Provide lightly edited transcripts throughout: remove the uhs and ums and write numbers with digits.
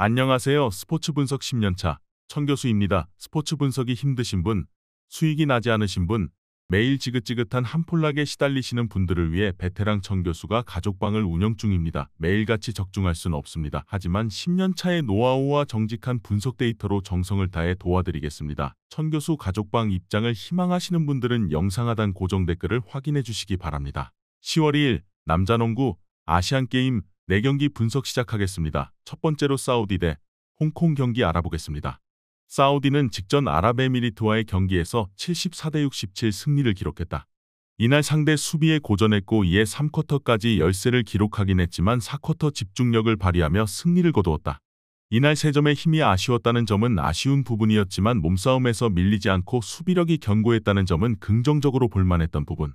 안녕하세요. 스포츠 분석 10년차 천교수입니다. 스포츠 분석이 힘드신 분, 수익이 나지 않으신 분, 매일 지긋지긋한 한폴락에 시달리시는 분들을 위해 베테랑 천교수가 가족방을 운영 중입니다. 매일같이 적중할 수는 없습니다. 하지만 10년차의 노하우와 정직한 분석 데이터로 정성을 다해 도와드리겠습니다. 천교수 가족방 입장을 희망하시는 분들은 영상 하단 고정 댓글을 확인해 주시기 바랍니다. 10월 2일 남자농구 아시안게임 4경기 분석 시작하겠습니다. 첫 번째로 사우디 대 홍콩 경기 알아보겠습니다. 사우디는 직전 아랍에미리트와의 경기에서 74대 67 승리를 기록했다. 이날 상대 수비에 고전했고 이에 3쿼터까지 열세를 기록하긴 했지만 4쿼터 집중력을 발휘하며 승리를 거두었다. 이날 3점의 힘이 아쉬웠다는 점은 아쉬운 부분이었지만 몸싸움에서 밀리지 않고 수비력이 견고했다는 점은 긍정적으로 볼만했던 부분.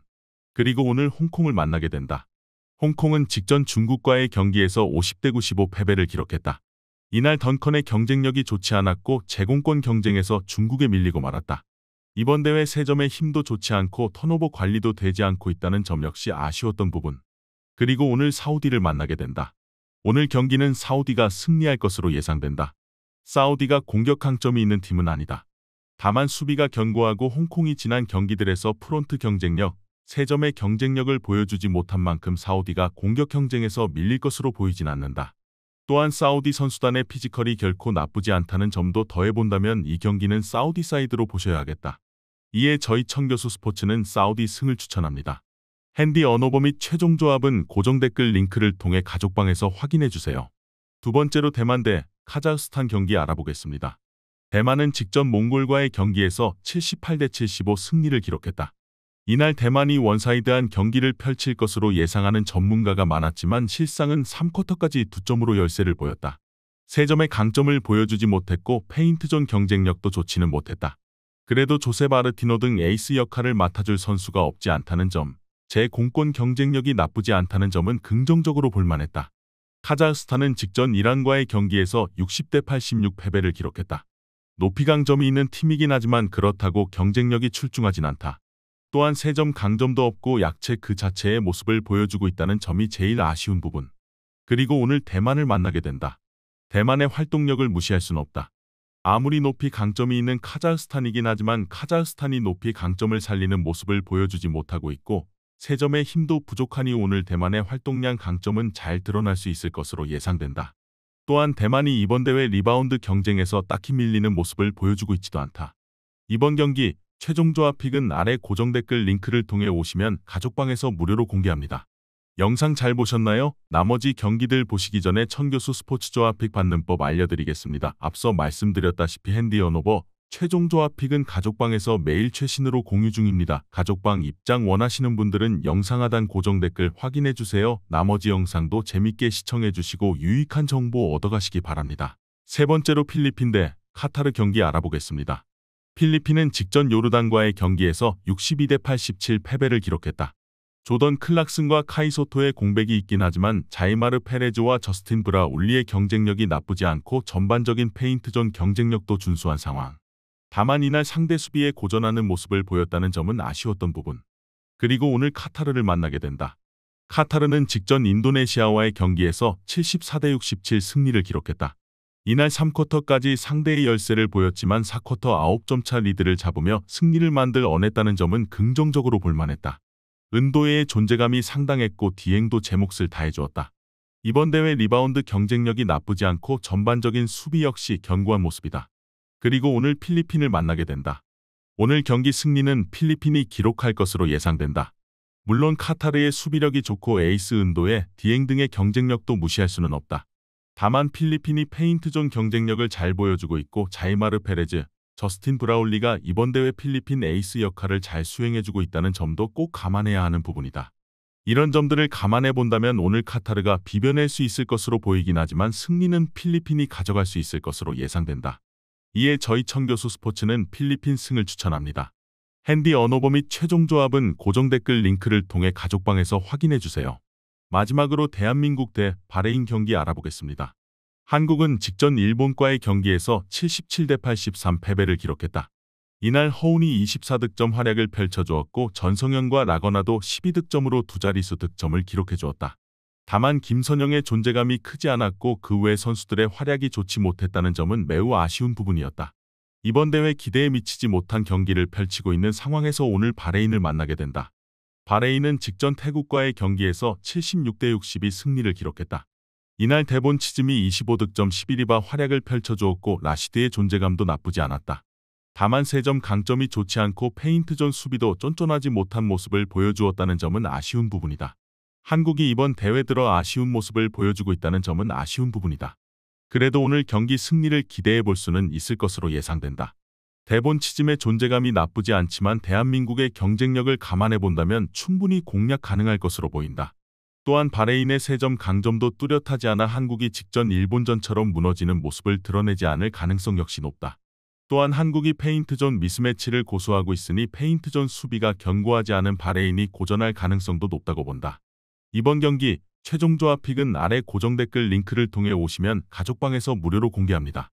그리고 오늘 홍콩을 만나게 된다. 홍콩은 직전 중국과의 경기에서 50대 95 패배를 기록했다. 이날 던컨의 경쟁력이 좋지 않았고 제공권 경쟁에서 중국에 밀리고 말았다. 이번 대회 3점의 힘도 좋지 않고 턴오버 관리도 되지 않고 있다는 점 역시 아쉬웠던 부분. 그리고 오늘 사우디를 만나게 된다. 오늘 경기는 사우디가 승리할 것으로 예상된다. 사우디가 공격 강점이 있는 팀은 아니다. 다만 수비가 견고하고 홍콩이 지난 경기들에서 프론트 경쟁력, 3점의 경쟁력을 보여주지 못한 만큼 사우디가 공격 경쟁에서 밀릴 것으로 보이진 않는다. 또한 사우디 선수단의 피지컬이 결코 나쁘지 않다는 점도 더해본다면 이 경기는 사우디 사이드로 보셔야 하겠다. 이에 저희 천교수 스포츠는 사우디 승을 추천합니다. 핸디 언어버 및 최종 조합은 고정 댓글 링크를 통해 가족방에서 확인해주세요. 두 번째로 대만 대 카자흐스탄 경기 알아보겠습니다. 대만은 직전 몽골과의 경기에서 78대 75 승리를 기록했다. 이날 대만이 원사이드한 경기를 펼칠 것으로 예상하는 전문가가 많았지만 실상은 3쿼터까지 2점으로 열세를 보였다. 3점의 강점을 보여주지 못했고 페인트존 경쟁력도 좋지는 못했다. 그래도 조세 바르티노 등 에이스 역할을 맡아줄 선수가 없지 않다는 점, 제 공권 경쟁력이 나쁘지 않다는 점은 긍정적으로 볼만했다. 카자흐스탄은 직전 이란과의 경기에서 60대 86 패배를 기록했다. 높이 강점이 있는 팀이긴 하지만 그렇다고 경쟁력이 출중하진 않다. 또한 3점 강점도 없고 약체 그 자체의 모습을 보여주고 있다는 점이 제일 아쉬운 부분. 그리고 오늘 대만을 만나게 된다. 대만의 활동력을 무시할 수는 없다. 아무리 높이 강점이 있는 카자흐스탄이긴 하지만 카자흐스탄이 높이 강점을 살리는 모습을 보여주지 못하고 있고 3점의 힘도 부족하니 오늘 대만의 활동량 강점은 잘 드러날 수 있을 것으로 예상된다. 또한 대만이 이번 대회 리바운드 경쟁에서 딱히 밀리는 모습을 보여주고 있지도 않다. 이번 경기 최종 조합 픽은 아래 고정 댓글 링크를 통해 오시면 가족방에서 무료로 공개합니다. 영상 잘 보셨나요? 나머지 경기들 보시기 전에 천교수 스포츠 조합 픽 받는 법 알려드리겠습니다. 앞서 말씀드렸다시피 핸디 언어버 최종 조합 픽은 가족방에서 매일 최신으로 공유 중입니다. 가족방 입장 원하시는 분들은 영상 하단 고정 댓글 확인해주세요. 나머지 영상도 재밌게 시청해주시고 유익한 정보 얻어가시기 바랍니다. 세 번째로 필리핀 대 카타르 경기 알아보겠습니다. 필리핀은 직전 요르단과의 경기에서 62대 87 패배를 기록했다. 조던 클락슨과 카이소토의 공백이 있긴 하지만 자이마르 페레즈와 저스틴 브라울리의 경쟁력이 나쁘지 않고 전반적인 페인트존 경쟁력도 준수한 상황. 다만 이날 상대 수비에 고전하는 모습을 보였다는 점은 아쉬웠던 부분. 그리고 오늘 카타르를 만나게 된다. 카타르는 직전 인도네시아와의 경기에서 74대 67 승리를 기록했다. 이날 3쿼터까지 상대의 열세를 보였지만 4쿼터 9점차 리드를 잡으며 승리를 만들 어냈다는 점은 긍정적으로 볼만했다. 은도의 존재감이 상당했고 디행도 제 몫을 다해주었다. 이번 대회 리바운드 경쟁력이 나쁘지 않고 전반적인 수비 역시 견고한 모습이다. 그리고 오늘 필리핀을 만나게 된다. 오늘 경기 승리는 필리핀이 기록할 것으로 예상된다. 물론 카타르의 수비력이 좋고 에이스 은도의 디행 등의 경쟁력도 무시할 수는 없다. 다만 필리핀이 페인트존 경쟁력을 잘 보여주고 있고 자이마르 페레즈, 저스틴 브라울리가 이번 대회 필리핀 에이스 역할을 잘 수행해주고 있다는 점도 꼭 감안해야 하는 부분이다. 이런 점들을 감안해 본다면 오늘 카타르가 비벼낼 수 있을 것으로 보이긴 하지만 승리는 필리핀이 가져갈 수 있을 것으로 예상된다. 이에 저희 천교수 스포츠는 필리핀 승을 추천합니다. 핸디 언어버 및 최종 조합은 고정 댓글 링크를 통해 가족방에서 확인해주세요. 마지막으로 대한민국 대 바레인 경기 알아보겠습니다. 한국은 직전 일본과의 경기에서 77대 83 패배를 기록했다. 이날 허운이 24득점 활약을 펼쳐주었고 전성현과 라거나도 12득점으로 두 자릿수 득점을 기록해주었다. 다만 김선영의 존재감이 크지 않았고 그 외 선수들의 활약이 좋지 못했다는 점은 매우 아쉬운 부분이었다. 이번 대회 기대에 미치지 못한 경기를 펼치고 있는 상황에서 오늘 바레인을 만나게 된다. 바레인은 직전 태국과의 경기에서 76대 62 승리를 기록했다. 이날 데본 치즘이 25득점 11리바 활약을 펼쳐주었고 라시드의 존재감도 나쁘지 않았다. 다만 3점 강점이 좋지 않고 페인트존 수비도 쫀쫀하지 못한 모습을 보여주었다는 점은 아쉬운 부분이다. 한국이 이번 대회 들어 아쉬운 모습을 보여주고 있다는 점은 아쉬운 부분이다. 그래도 오늘 경기 승리를 기대해 볼 수는 있을 것으로 예상된다. 데본 치즘의 존재감이 나쁘지 않지만 대한민국의 경쟁력을 감안해 본다면 충분히 공략 가능할 것으로 보인다. 또한 바레인의 3점 강점도 뚜렷하지 않아 한국이 직전 일본전처럼 무너지는 모습을 드러내지 않을 가능성 역시 높다. 또한 한국이 페인트존 미스매치를 고수하고 있으니 페인트존 수비가 견고하지 않은 바레인이 고전할 가능성도 높다고 본다. 이번 경기 최종 조합 픽은 아래 고정 댓글 링크를 통해 오시면 가족방에서 무료로 공개합니다.